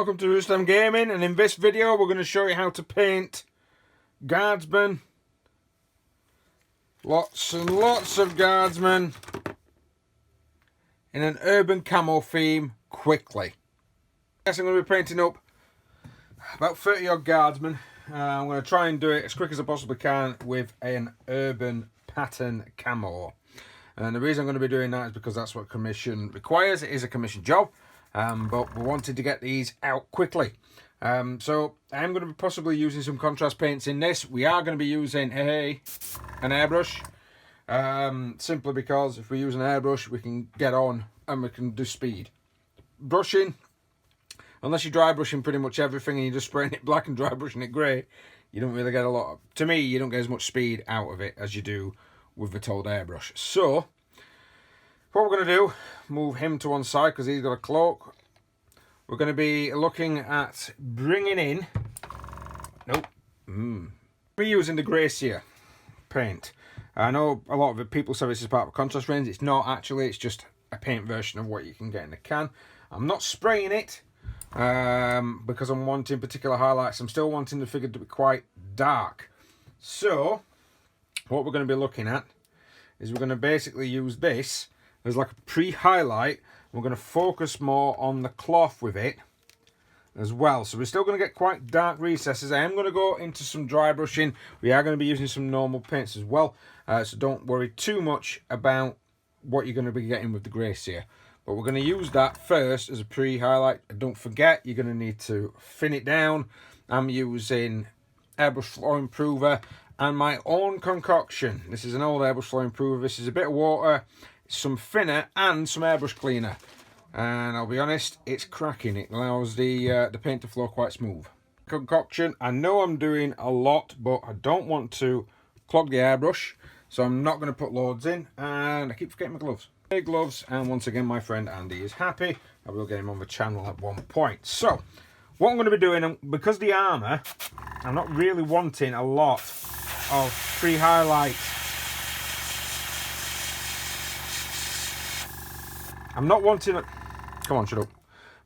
welcome to Rootstem Gaming, and in this video we're going to show you how to paint guardsmen. Lots and lots of guardsmen in an urban camo theme quickly. Yes, I'm going to be painting up about 30 odd guardsmen. I'm going to try and do it as quick as I possibly can with an urban pattern camo. And the reason I'm going to be doing that is because that's what commission requires. It is a commission job. But we wanted to get these out quickly. So I'm going to be possibly using some contrast paints in this. We are going to be using an airbrush. Simply because if we use an airbrush, we can get on and we can do speed. Brushing, unless you're dry brushing pretty much everything and you're just spraying it black and dry brushing it grey, you don't really get a lot of, to me, you don't get as much speed out of it as you do with the told airbrush. So what we're going to do, move him to one side because he's got a cloak. We're going to be looking at bringing in, we're using the Gracia paint. I know a lot of the people say this is part of a contrast range. It's not actually, it's just a paint version of what you can get in the can. I'm not spraying it because I'm wanting particular highlights. I'm still wanting the figure to be quite dark. So what we're going to be looking at is we're going to basically use this as like a pre-highlight. We're going to focus more on the cloth with it as well. So we're still going to get quite dark recesses. I am going to go into some dry brushing. We are going to be using some normal paints as well. So don't worry too much about what you're going to be getting with the Gracia. But we're going to use that first as a pre-highlight. And don't forget, you're going to need to thin it down. I'm using Airbrush Flow Improver and my own concoction. This is an old Airbrush Flow Improver. This is a bit of water, some thinner and some airbrush cleaner, and I'll be honest, it's cracking. It allows the paint to flow quite smooth. Concoction, I know I'm doing a lot, but I don't want to clog the airbrush, so I'm not going to put loads in, and I keep forgetting my gloves. Gloves, and once again my friend Andy is happy. I will get him on the channel at one point. So what I'm going to be doing, because the armour, I'm not really wanting a lot of pre-highlights. I'm not wanting a, come on, shut up.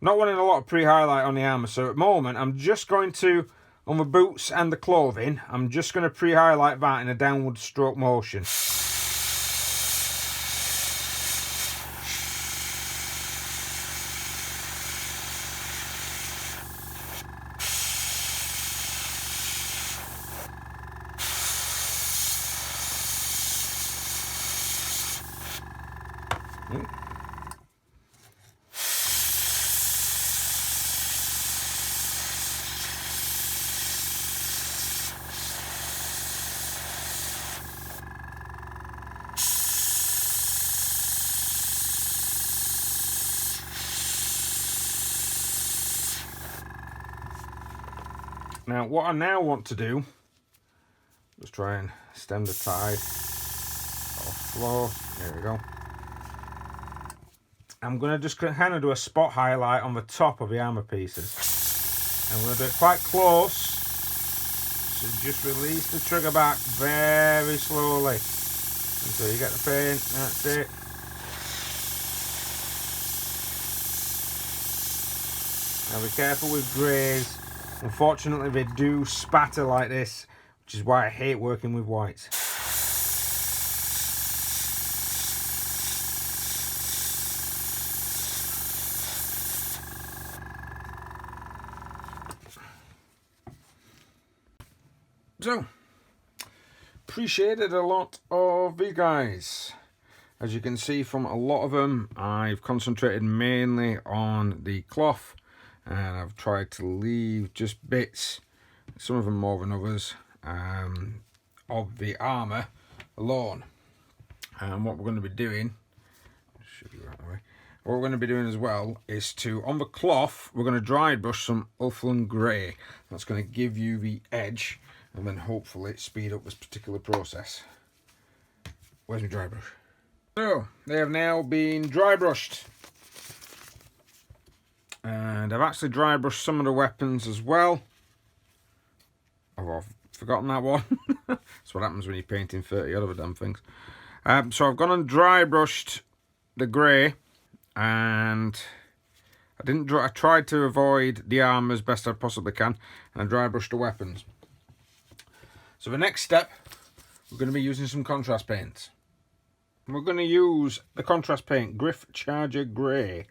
I'm not wanting a lot of pre-highlight on the armour, so at the moment I'm just going to, on the boots and the clothing, I'm just going to pre-highlight that in a downward stroke motion. Now, what I now want to do, just try and stem the tide off flow. There we go. I'm going to just kind of do a spot highlight on the top of the armour pieces. I'm going to do it quite close. So just release the trigger back very slowly until you get the paint. That's it. Now be careful with greys. Unfortunately, they do spatter like this, which is why I hate working with whites. So, appreciated a lot of these guys. As you can see from a lot of them, I've concentrated mainly on the cloth. And I've tried to leave just bits, some of them more than others, of the armour alone. And what we're going to be doing, should be right away. What we're going to be doing as well is to, on the cloth, we're going to dry brush some Ulflund Grey. That's going to give you the edge, and then hopefully speed up this particular process. Where's my dry brush? So they have now been dry brushed. And I've actually dry brushed some of the weapons as well. Oh, I've forgotten that one. That's what happens when you're painting 30 other damn things. So I've gone and dry brushed the grey, and I tried to avoid the armour as best I possibly can, and I dry brushed the weapons. So the next step, we're going to be using some contrast paints. We're going to use the contrast paint Griff Charger Grey,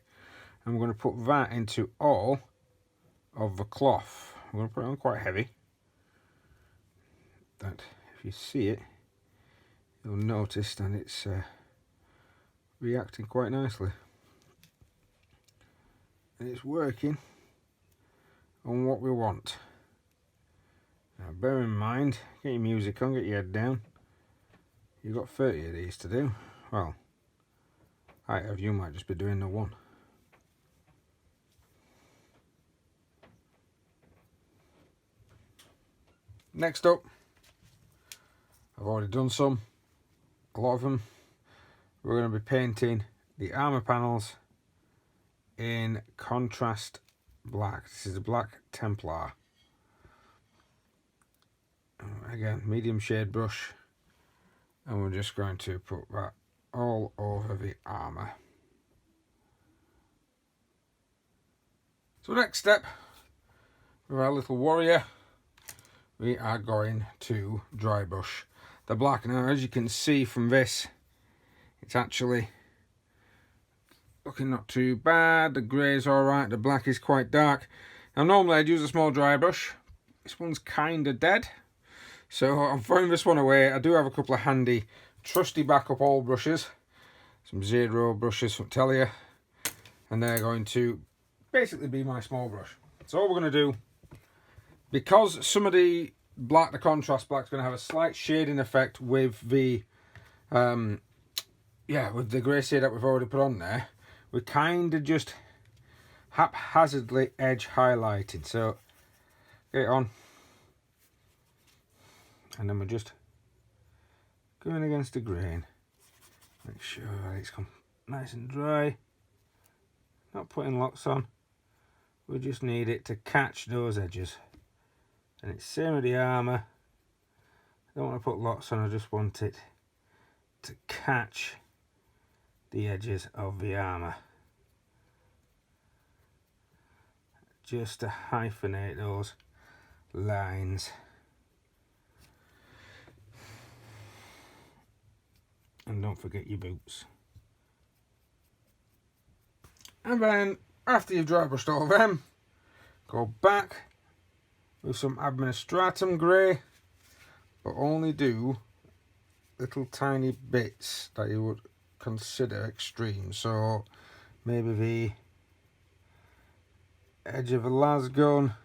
and we're going to put that into all of the cloth. I'm going to put it on quite heavy. That if you see it, you'll notice that it's reacting quite nicely. And it's working on what we want. Now bear in mind, get your music on, get your head down. You've got 30 of these to do. Well, you might just be doing the one. Next up, I've already done some, a lot of them. We're going to be painting the armour panels in contrast black. This is a black Templar. Again, medium shade brush, and we're just going to put that all over the armour. So next step, with our little warrior, we are going to dry brush the black. Now as you can see from this, it's actually looking not too bad. The grey is alright, the black is quite dark. Now normally I'd use a small dry brush. This one's kind of dead, so I'm throwing this one away. I do have a couple of handy trusty backup old brushes, some zero brushes from Telia, and they're going to basically be my small brush. So all we're going to do, because some of the black, the contrast black, is going to have a slight shading effect with the with the grey shade that we've already put on there, we kind of just haphazardly edge highlighted. So get it on, and then we're just going against the grain. Make sure it's come nice and dry. Not putting lots on. We just need it to catch those edges. And it's same with the armour. I don't want to put lots on, I just want it to catch the edges of the armour. Just to hyphenate those lines. And don't forget your boots. And then, after you've dry brushed all of them, go back with some Administratum Grey, but only do little tiny bits that you would consider extreme. So maybe the edge of a las gun,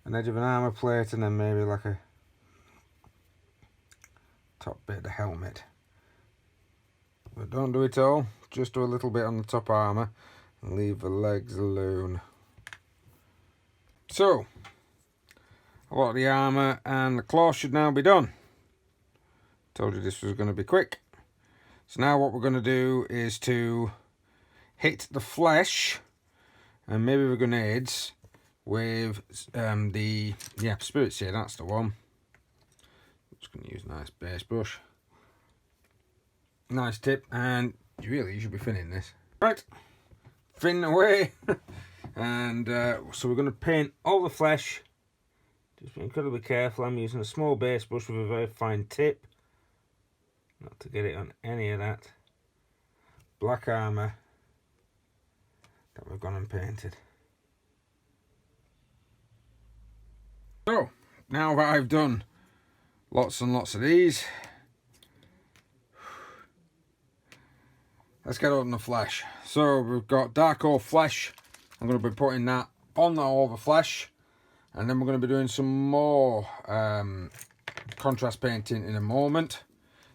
an edge of an armour plate, and then maybe like a top bit of the helmet. But don't do it all, just do a little bit on the top armour and leave the legs alone. So a lot of the armour and the claw should now be done. Told you this was going to be quick. So now what we're going to do is to hit the flesh and maybe the grenades with the spirit seed. That's the one. I'm just going to use a nice base brush. Nice tip, and you should be thinning this. Right, thin away. And so we're going to paint all the flesh. Just be incredibly careful. I'm using a small base brush with a very fine tip, not to get it on any of that black armour that we've gone and painted. So now that I've done lots and lots of these, let's get on the flesh. So we've got dark oak flesh. I'm going to be putting that on all the flesh, and then we're going to be doing some more contrast painting in a moment.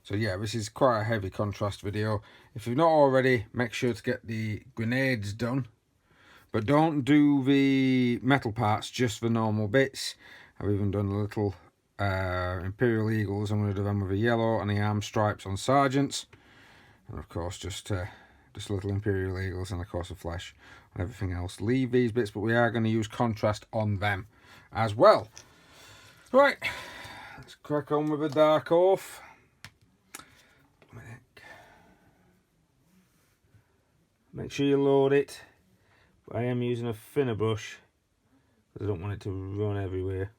So yeah, this is quite a heavy contrast video. If you've not already, make sure to get the grenades done, but don't do the metal parts, just the normal bits. I've even done a little Imperial Eagles. I'm going to do them with the yellow and the arm stripes on sergeants, and of course just little Imperial Eagles, and of course the flesh and everything else. Leave these bits, but we are going to use contrast on them as well. Right, let's crack on with the dark oath. Make sure you load it But I am using a thinner brush because I don't want it to run everywhere.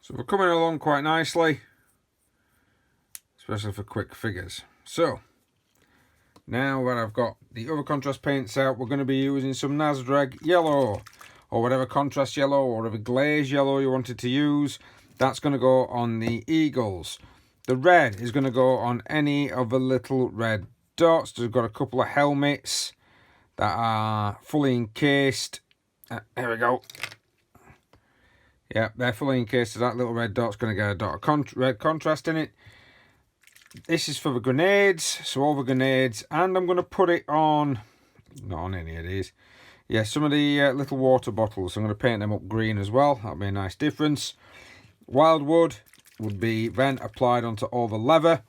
So we're coming along quite nicely, especially for quick figures. So now that I've got the other contrast paints out, we're going to be using some Nasreg yellow, or whatever contrast yellow, or whatever glaze yellow you wanted to use. That's going to go on the eagles. The red is going to go on any of the little red dots. We've got a couple of helmets that are fully encased. Here we go. Yeah, they're fully encased, so that little red dot's going to get a dot of red contrast in it. This is for the grenades, so all the grenades, and I'm going to put it on, not on any of these, yeah, some of the little water bottles. I'm going to paint them up green as well. That'll be a nice difference. Wildwood would be then applied onto all the leather.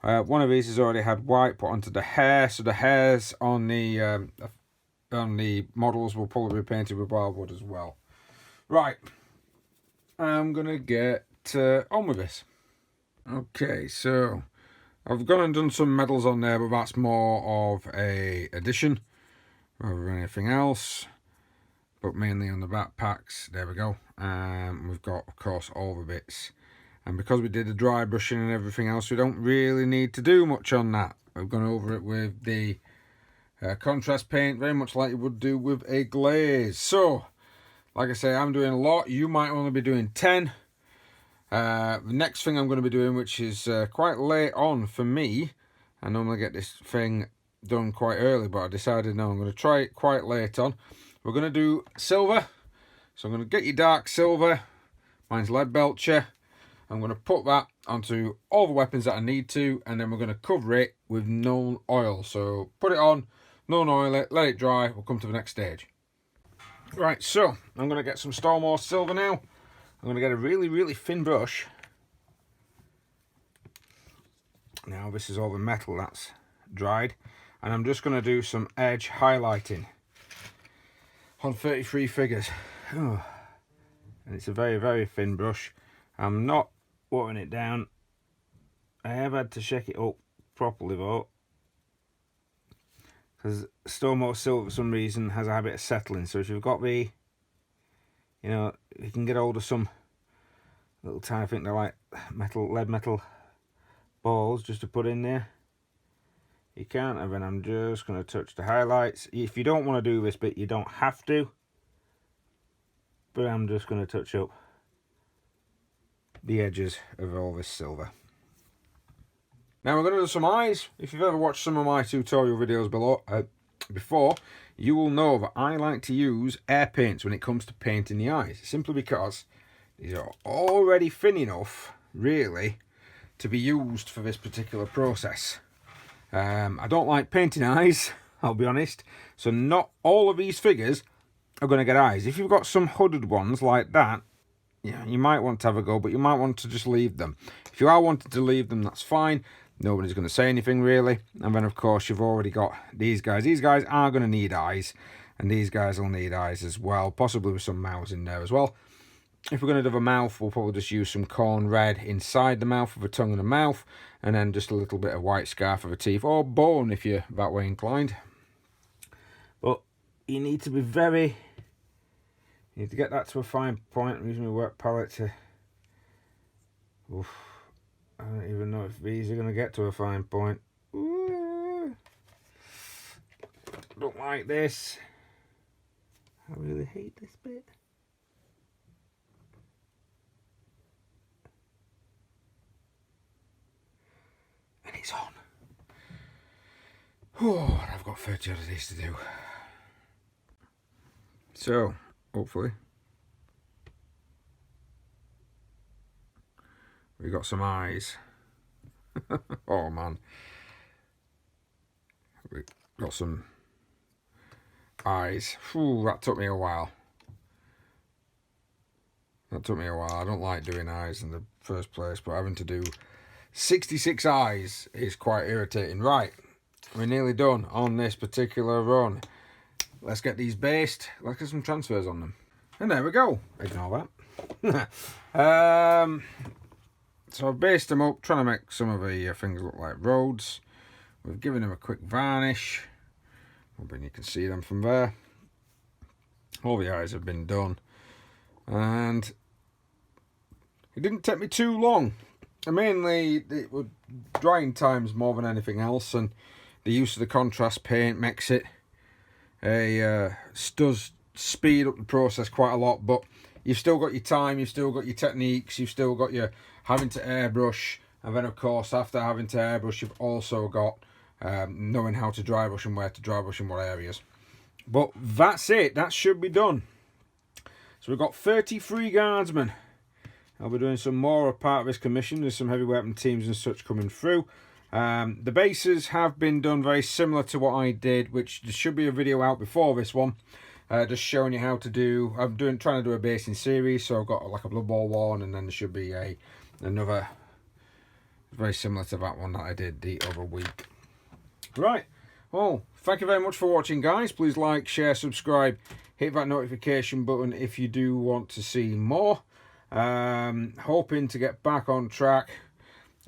One of these has already had white put onto the hair, so the hairs on the models will probably be painted with wildwood as well. Right, I'm going to get on with this. Okay, so I've gone and done some medals on there, but that's more of a addition rather than anything else. But mainly on the backpacks, there we go. We've got, of course, all the bits. And because we did the dry brushing and everything else, we don't really need to do much on that. We've gone over it with the contrast paint, very much like you would do with a glaze. So, like I say, I'm doing a lot. You might only be doing 10. The next thing I'm going to be doing, which is quite late on for me, I normally get this thing done quite early, but I decided no, I'm going to try it quite late on. We're going to do silver, so I'm going to get your dark silver. Mine's lead belcher. I'm going to put that onto all the weapons that I need to, and then we're going to cover it with known oil. So put it on, known oil it, let it dry, we'll come to the next stage. Right, so I'm going to get some Stormore silver now. I'm going to get a really, really thin brush. Now this is all the metal that's dried. And I'm just going to do some edge highlighting on 33 figures. Oh. And it's a very, very thin brush. I'm not watering it down. I have had to shake it up properly though, because Stormore silver for some reason has a habit of settling. So if you've got the, you know, you can get hold of some little tiny, I think they're like lead metal balls just to put in there. You can't, and then I'm just going to touch the highlights. If you don't want to do this bit, you don't have to. But I'm just going to touch up the edges of all this silver. Now we're going to do some eyes. If you've ever watched some of my tutorial videos before, you will know that I like to use air paints when it comes to painting the eyes. Simply because these are already thin enough, really, to be used for this particular process. I don't like painting eyes, I'll be honest. So not all of these figures are going to get eyes. If you've got some hooded ones like that, yeah, you might want to have a go, but you might want to just leave them. If you are wanting to leave them, that's fine. Nobody's going to say anything really. And then of course you've already got these guys. These guys are going to need eyes, and these guys will need eyes as well, possibly with some mouths in there as well. If we're going to do a mouth, we'll probably just use some corn red inside the mouth, with a tongue and a mouth, and then just a little bit of white scar for the teeth, or bone if you're that way inclined. But you need to be you need to get that to a fine point. I'm using my work palette to, oof, I don't even know if these are going to get to a fine point. Ooh, don't like this. I really hate this bit. And it's on. Oh, and I've got 30 odd of these to do. So, hopefully, we got some eyes. Oh man. We got some eyes. Ooh, that took me a while. I don't like doing eyes in the first place, but having to do 66 eyes is quite irritating. Right, we're nearly done on this particular run. Let's get these based. Let's get some transfers on them. And there we go. Ignore that. So I've based them up, trying to make some of the things look like roads. We've given them a quick varnish. Hoping you can see them from there. All the eyes have been done, and it didn't take me too long. Mainly it was drying times more than anything else, and the use of the contrast paint makes it does speed up the process quite a lot. But you've still got your time, you've still got your techniques, you've still got your having to airbrush, and then of course after having to airbrush you've also got knowing how to dry brush and where to dry brush in what areas. But that's it, that should be done. So we've got 33 guardsmen. I'll be doing some more as part of this commission. There's some heavy weapon teams and such coming through. The bases have been done very similar to what I did, which there should be a video out before this one, just showing you how to do. I'm trying to do a basing series, so I've got like a Blood Bowl one, and then there should be another very similar to that one that I did the other week. Right, well, thank you very much for watching, guys. Please like, share, subscribe, hit that notification button if you do want to see more. Hoping to get back on track.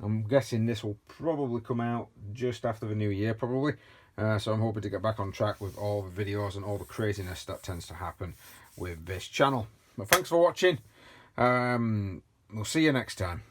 I'm guessing this will probably come out just after the new year, probably. So I'm hoping to get back on track with all the videos and all the craziness that tends to happen with this channel. But thanks for watching. We'll see you next time.